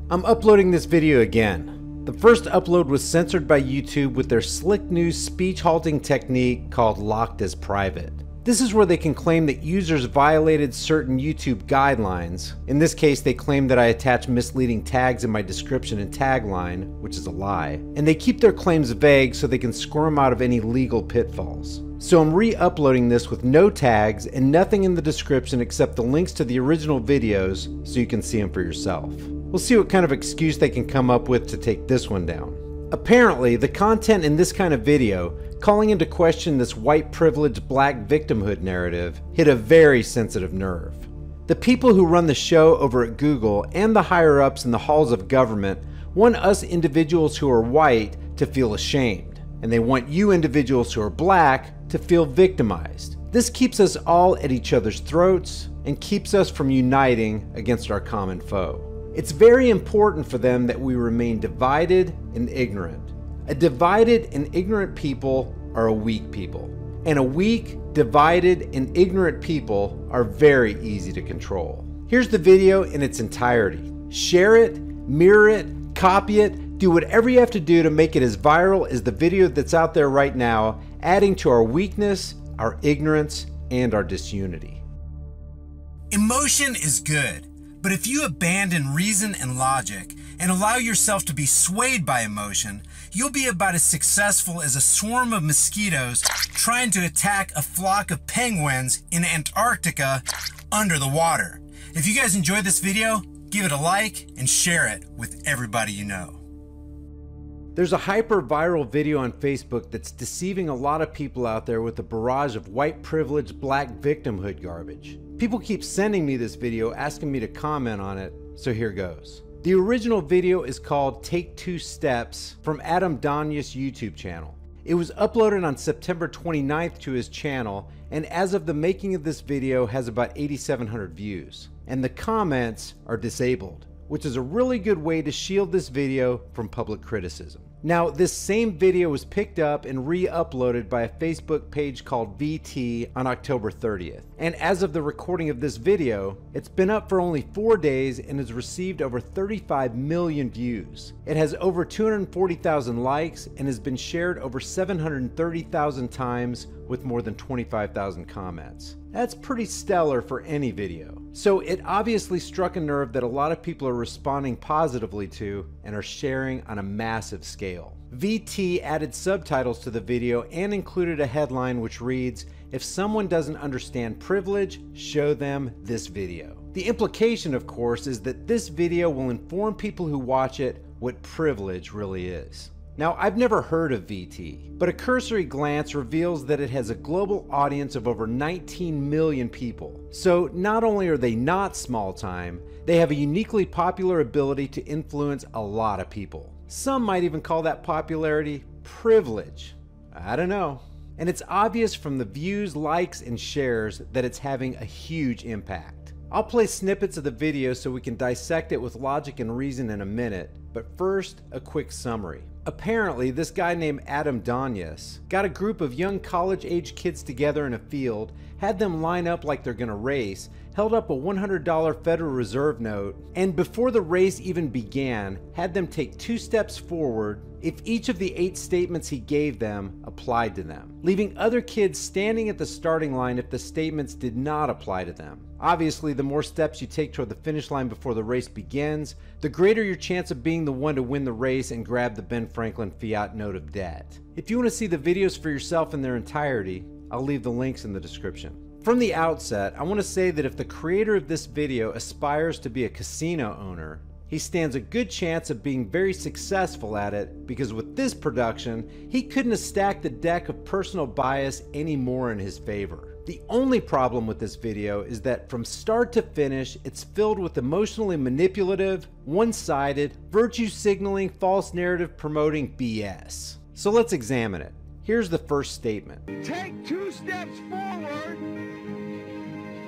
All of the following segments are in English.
I'm uploading this video again. The first upload was censored by YouTube with their slick new speech halting technique called locked as private. This is where they can claim that users violated certain YouTube guidelines. In this case, they claim that I attach misleading tags in my description and tagline, which is a lie. And they keep their claims vague so they can squirm out of any legal pitfalls. So I'm re-uploading this with no tags and nothing in the description except the links to the original videos so you can see them for yourself. We'll see what kind of excuse they can come up with to take this one down. Apparently, the content in this kind of video, calling into question this white privileged black victimhood narrative, hit a very sensitive nerve. The people who run the show over at Google and the higher ups in the halls of government want us individuals who are white to feel ashamed, and they want you individuals who are black to feel victimized. This keeps us all at each other's throats and keeps us from uniting against our common foe. It's very important for them that we remain divided and ignorant. A divided and ignorant people are a weak people. And a weak, divided, and ignorant people are very easy to control. Here's the video in its entirety. Share it, mirror it, copy it, do whatever you have to do to make it as viral as the video that's out there right now, adding to our weakness, our ignorance, and our disunity. Emotion is good. But if you abandon reason and logic and allow yourself to be swayed by emotion, you'll be about as successful as a swarm of mosquitoes trying to attack a flock of penguins in Antarctica under the water. If you guys enjoyed this video, give it a like and share it with everybody you know. There's a hyper-viral video on Facebook that's deceiving a lot of people out there with a barrage of white privileged black victimhood garbage. People keep sending me this video asking me to comment on it, so here goes. The original video is called Take 2 Steps from Adam Donya's YouTube channel. It was uploaded on September 29th to his channel, and as of the making of this video has about 8,700 views. And the comments are disabled, which is a really good way to shield this video from public criticism. Now, this same video was picked up and re-uploaded by a Facebook page called VT on October 30th. And as of the recording of this video, it's been up for only 4 days and has received over 35 million views. It has over 240,000 likes and has been shared over 730,000 times with more than 25,000 comments. That's pretty stellar for any video. So it obviously struck a nerve that a lot of people are responding positively to and are sharing on a massive scale. VT added subtitles to the video and included a headline which reads, "If someone doesn't understand privilege, show them this video." The implication, of course, is that this video will inform people who watch it what privilege really is. Now, I've never heard of VT, but a cursory glance reveals that it has a global audience of over 19 million people. So not only are they not small time, they have a uniquely popular ability to influence a lot of people. Some might even call that popularity privilege. I don't know. And it's obvious from the views, likes, and shares that it's having a huge impact. I'll play snippets of the video so we can dissect it with logic and reason in a minute, but first, a quick summary. Apparently, this guy named Adam Donya's got a group of young college-age kids together in a field, had them line up like they're gonna race, held up a $100 Federal Reserve note, and before the race even began, had them take 2 steps forward if each of the 8 statements he gave them applied to them, leaving other kids standing at the starting line if the statements did not apply to them. Obviously, the more steps you take toward the finish line before the race begins, the greater your chance of being the one to win the race and grab the Ben Franklin fiat note of debt. If you want to see the videos for yourself in their entirety, I'll leave the links in the description. From the outset, I want to say that if the creator of this video aspires to be a casino owner, he stands a good chance of being very successful at it, because with this production, he couldn't have stacked the deck of personal bias any more in his favor. The only problem with this video is that from start to finish, it's filled with emotionally manipulative, one-sided, virtue signaling, false narrative promoting BS. So let's examine it. Here's the first statement. Take 2 steps forward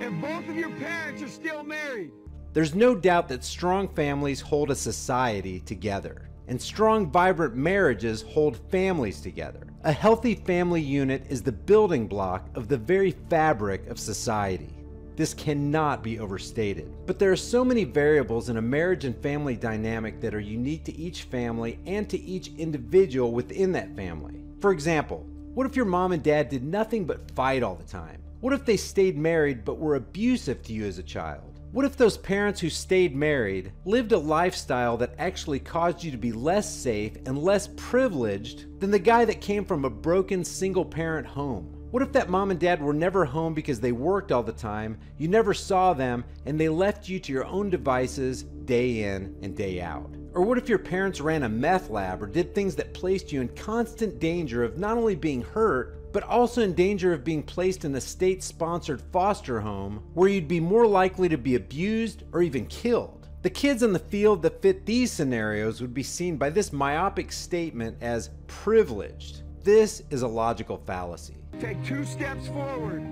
if both of your parents are still married. There's no doubt that strong families hold a society together, and strong, vibrant marriages hold families together. A healthy family unit is the building block of the very fabric of society. This cannot be overstated. But there are so many variables in a marriage and family dynamic that are unique to each family and to each individual within that family. For example, what if your mom and dad did nothing but fight all the time? What if they stayed married but were abusive to you as a child? What if those parents who stayed married lived a lifestyle that actually caused you to be less safe and less privileged than the guy that came from a broken single-parent home? What if that mom and dad were never home because they worked all the time, you never saw them, and they left you to your own devices day in and day out? Or what if your parents ran a meth lab or did things that placed you in constant danger of not only being hurt, but also in danger of being placed in a state-sponsored foster home where you'd be more likely to be abused or even killed? The kids in the field that fit these scenarios would be seen by this myopic statement as privileged. This is a logical fallacy. Take 2 steps forward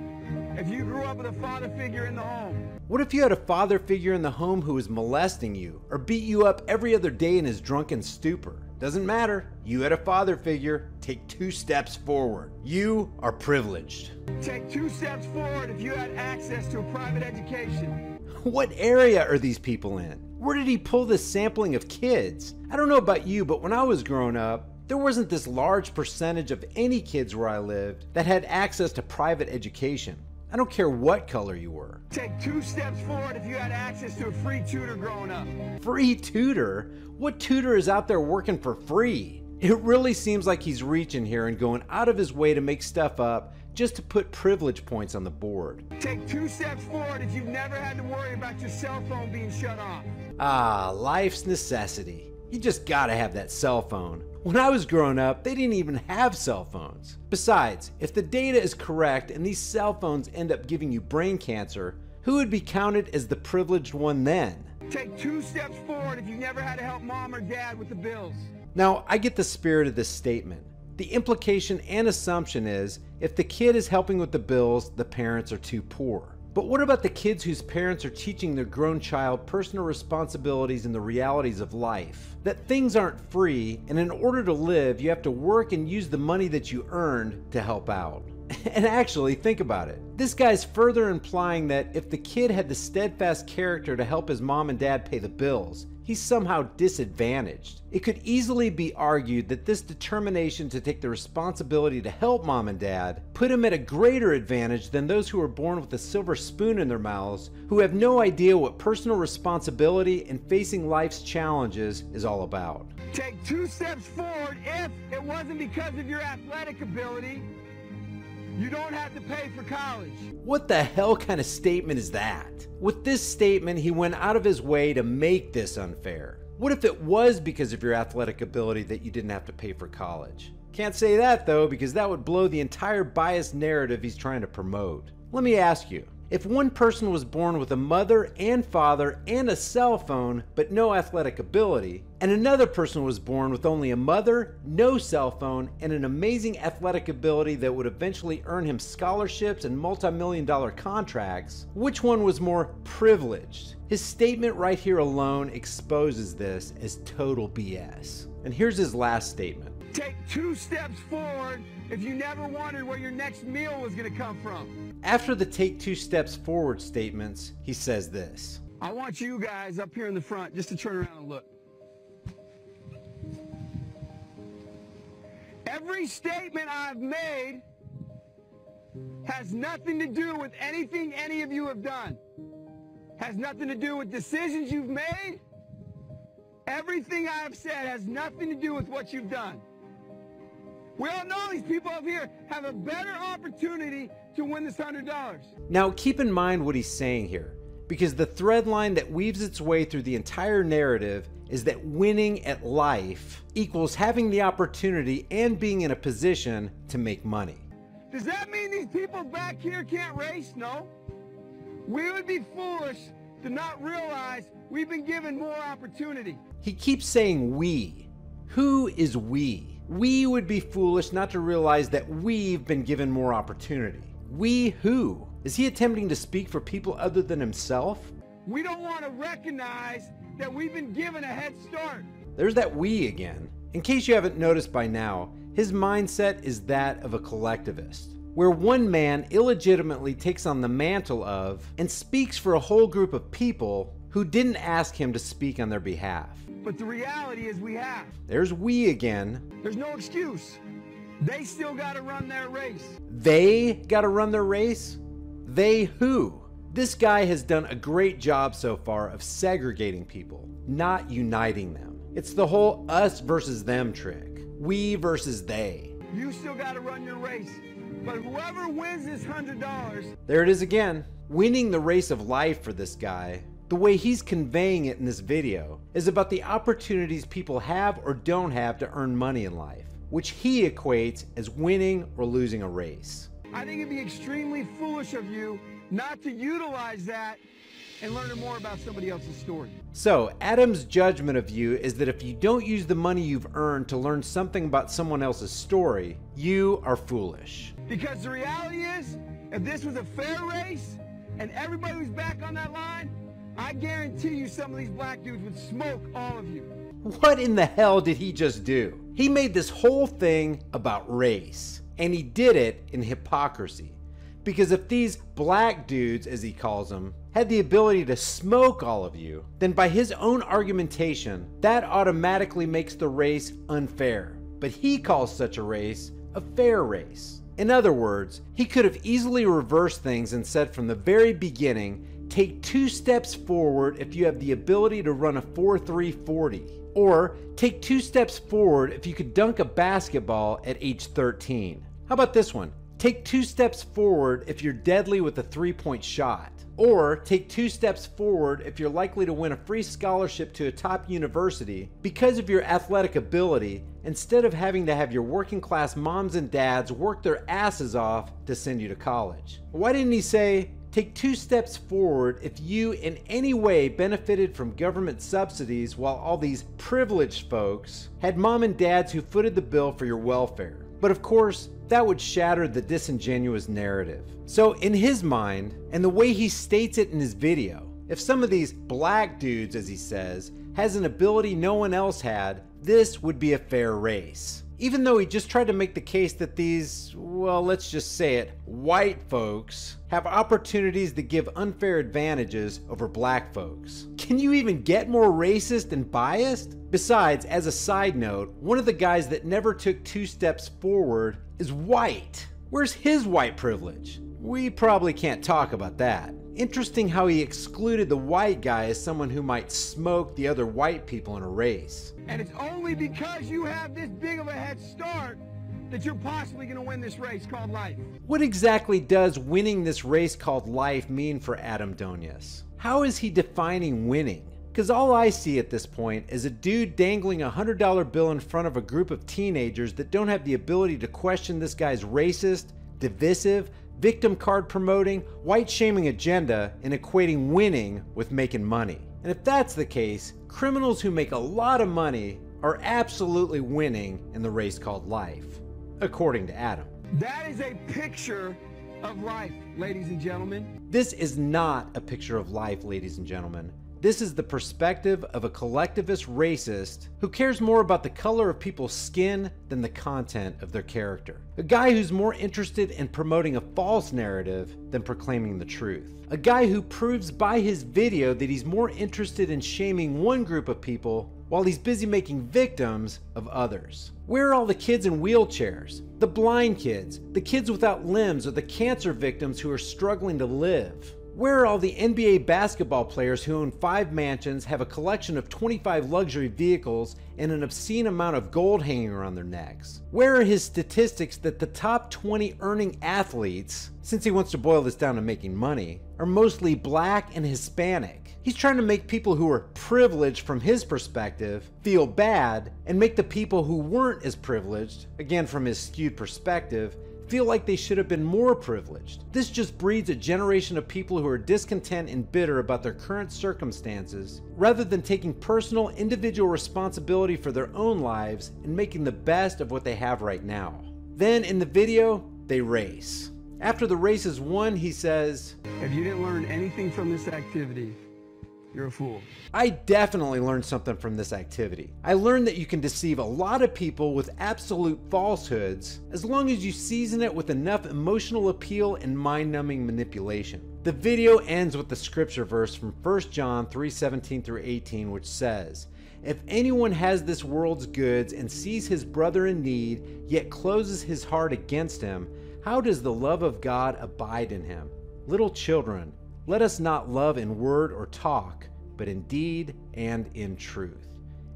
if you grew up with a father figure in the home. What if you had a father figure in the home who was molesting you or beat you up every other day in his drunken stupor? Doesn't matter. You had a father figure. Take 2 steps forward. You are privileged. Take 2 steps forward if you had access to a private education. What area are these people in? Where did he pull this sampling of kids? I don't know about you, but when I was growing up, there wasn't this large percentage of any kids where I lived that had access to private education. I don't care what color you were. Take 2 steps forward if you had access to a free tutor growing up. Free tutor? What tutor is out there working for free? It really seems like he's reaching here and going out of his way to make stuff up just to put privilege points on the board. Take 2 steps forward if you've never had to worry about your cell phone being shut off. Ah, life's necessity. You just gotta have that cell phone. When I was growing up, they didn't even have cell phones. Besides, if the data is correct and these cell phones end up giving you brain cancer, who would be counted as the privileged one then? Take 2 steps forward if you never had to help mom or dad with the bills. Now, I get the spirit of this statement. The implication and assumption is, if the kid is helping with the bills, the parents are too poor. But what about the kids whose parents are teaching their grown child personal responsibilities and the realities of life? That things aren't free, and in order to live, you have to work and use the money that you earned to help out. And actually, think about it. This guy's further implying that if the kid had the steadfast character to help his mom and dad pay the bills, he's somehow disadvantaged. It could easily be argued that this determination to take the responsibility to help mom and dad put him at a greater advantage than those who are born with a silver spoon in their mouths, who have no idea what personal responsibility and facing life's challenges is all about. Take 2 steps forward if it wasn't because of your athletic ability. You don't have to pay for college. What the hell kind of statement is that? With this statement, he went out of his way to make this unfair. What if it was because of your athletic ability that you didn't have to pay for college? Can't say that though, because that would blow the entire biased narrative he's trying to promote. Let me ask you, if one person was born with a mother and father and a cell phone, but no athletic ability, and another person was born with only a mother, no cell phone, and an amazing athletic ability that would eventually earn him scholarships and multi-million-dollar contracts, which one was more privileged? His statement right here alone exposes this as total BS. And here's his last statement. Take 2 steps forward if you never wondered where your next meal was going to come from. After the take 2 steps forward statements, he says this. I want you guys up here in the front just to turn around and look. Every statement I've made has nothing to do with anything any of you have done. Has nothing to do with decisions you've made. Everything I've said has nothing to do with what you've done. We all know these people up here have a better opportunity to win this $100. Now keep in mind what he's saying here, because the thread line that weaves its way through the entire narrative is that winning at life equals having the opportunity and being in a position to make money. Does that mean these people back here can't race? No. We would be foolish to not realize we've been given more opportunity. He keeps saying we. Who is we? We would be foolish not to realize that we've been given more opportunity. We who? Is he attempting to speak for people other than himself? We don't want to recognize that we've been given a head start. There's that we again. In case you haven't noticed by now, his mindset is that of a collectivist. where one man illegitimately takes on the mantle of and speaks for a whole group of people who didn't ask him to speak on their behalf. But the reality is we have. There's we again. There's no excuse. They still got to run their race. They got to run their race? They who? This guy has done a great job so far of segregating people, not uniting them. It's the whole us versus them trick. We versus they. You still got to run your race. But whoever wins this $100... There it is again. Winning the race of life for this guy, the way he's conveying it in this video, is about the opportunities people have or don't have to earn money in life, which he equates as winning or losing a race. I think it'd be extremely foolish of you not to utilize that and learn more about somebody else's story. So Adam's judgment of you is that if you don't use the money you've earned to learn something about someone else's story, you are foolish. Because the reality is, if this was a fair race and everybody was back on that line, I guarantee you some of these black dudes would smoke all of you. What in the hell did he just do? He made this whole thing about race, and he did it in hypocrisy. Because if these black dudes, as he calls them, had the ability to smoke all of you, then by his own argumentation, that automatically makes the race unfair. But he calls such a race a fair race. In other words, he could have easily reversed things and said from the very beginning, take 2 steps forward if you have the ability to run a 4.340. Or take 2 steps forward if you could dunk a basketball at age 13. How about this one? Take 2 steps forward if you're deadly with a 3-point shot. Or take 2 steps forward if you're likely to win a free scholarship to a top university because of your athletic ability, instead of having to have your working class moms and dads work their asses off to send you to college. Why didn't he say, take 2 steps forward if you in any way benefited from government subsidies while all these privileged folks had mom and dads who footed the bill for your welfare? But of course, that would shatter the disingenuous narrative. So in his mind, and the way he states it in his video, if some of these black dudes, as he says, has an ability no one else had, this would be a fair race. Even though he just tried to make the case that these, well, let's just say it, white folks have opportunities that give unfair advantages over black folks. Can you even get more racist and biased? Besides, as a side note, one of the guys that never took 2 steps forward is white. Where's his white privilege? We probably can't talk about that. Interesting how he excluded the white guy as someone who might smoke the other white people in a race. And it's only because you have this big of a head start that you're possibly going to win this race called life. What exactly does winning this race called life mean for Adam Donius? How is he defining winning? Because all I see at this point is a dude dangling a $100 bill in front of a group of teenagers that don't have the ability to question this guy's racist, divisive, victim card promoting, white shaming agenda and equating winning with making money. And if that's the case, criminals who make a lot of money are absolutely winning in the race called life, according to Adam. That is a picture of life, ladies and gentlemen. This is not a picture of life, ladies and gentlemen. This is the perspective of a collectivist racist who cares more about the color of people's skin than the content of their character. A guy who's more interested in promoting a false narrative than proclaiming the truth. A guy who proves by his video that he's more interested in shaming one group of people while he's busy making victims of others. Where are all the kids in wheelchairs? The blind kids, the kids without limbs, or the cancer victims who are struggling to live? Where are all the NBA basketball players who own 5 mansions, have a collection of 25 luxury vehicles, and an obscene amount of gold hanging around their necks? Where are his statistics that the top 20 earning athletes, since he wants to boil this down to making money, are mostly black and Hispanic? He's trying to make people who are privileged from his perspective feel bad, and make the people who weren't as privileged, again from his skewed perspective, feel like they should have been more privileged. This just breeds a generation of people who are discontent and bitter about their current circumstances, rather than taking personal, individual responsibility for their own lives and making the best of what they have right now. Then in the video, they race. After the race is won, he says, If you didn't learn anything from this activity, you're a fool. I definitely learned something from this activity. I learned that you can deceive a lot of people with absolute falsehoods as long as you season it with enough emotional appeal and mind-numbing manipulation. The video ends with the scripture verse from 1 John 3:17 through 18, which says, "If anyone has this world's goods and sees his brother in need, yet closes his heart against him, how does the love of God abide in him? Little children, let us not love in word or talk, but in deed and in truth."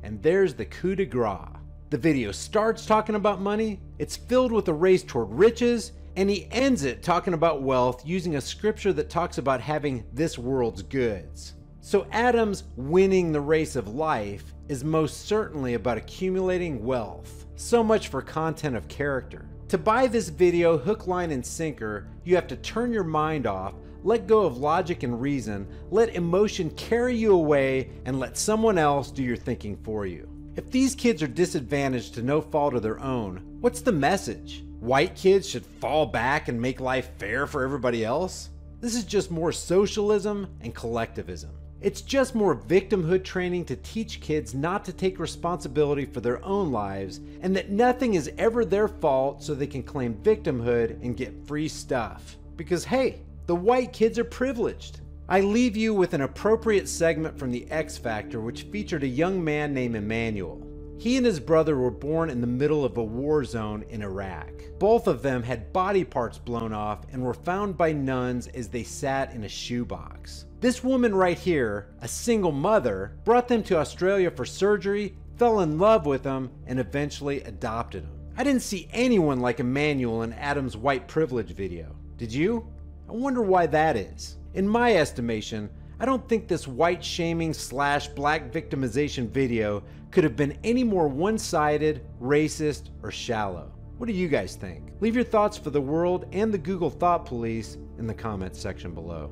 And there's the coup de grace. The video starts talking about money, it's filled with a race toward riches, and he ends it talking about wealth using a scripture that talks about having this world's goods. So Adam's winning the race of life is most certainly about accumulating wealth. So much for content of character. To buy this video hook, line, and sinker, you have to turn your mind off, let go of logic and reason, let emotion carry you away, and let someone else do your thinking for you. If these kids are disadvantaged to no fault of their own, what's the message? White kids should fall back and make life fair for everybody else? This is just more socialism and collectivism. It's just more victimhood training to teach kids not to take responsibility for their own lives and that nothing is ever their fault so they can claim victimhood and get free stuff. Because hey, the white kids are privileged. I leave you with an appropriate segment from The X Factor, which featured a young man named Emmanuel. He and his brother were born in the middle of a war zone in Iraq. Both of them had body parts blown off and were found by nuns as they sat in a shoebox. This woman right here, a single mother, brought them to Australia for surgery, fell in love with them, and eventually adopted them. I didn't see anyone like Emmanuel in Adam's white privilege video. Did you? I wonder why that is. In my estimation, I don't think this white shaming / black victimization video could have been any more one-sided, racist, or shallow. What do you guys think? Leave your thoughts for the world and the Google Thought Police in the comments section below.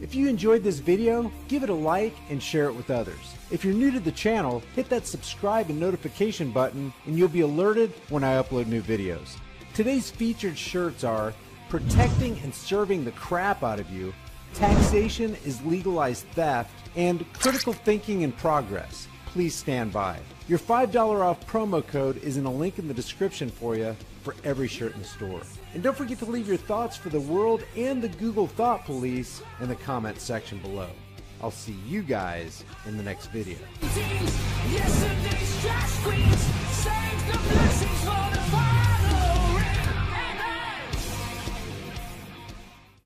If you enjoyed this video, give it a like and share it with others. If you're new to the channel, hit that subscribe and notification button and you'll be alerted when I upload new videos. Today's featured shirts are "Protecting and Serving the Crap Out of You," "Taxation is Legalized Theft," and "Critical Thinking in Progress. Please stand by." Your $5 off promo code is in a link in the description for you for every shirt in the store. And don't forget to leave your thoughts for the world and the Google Thought Police in the comments section below. I'll see you guys in the next video. Yesterday's trash queens, save the blessings for the fire.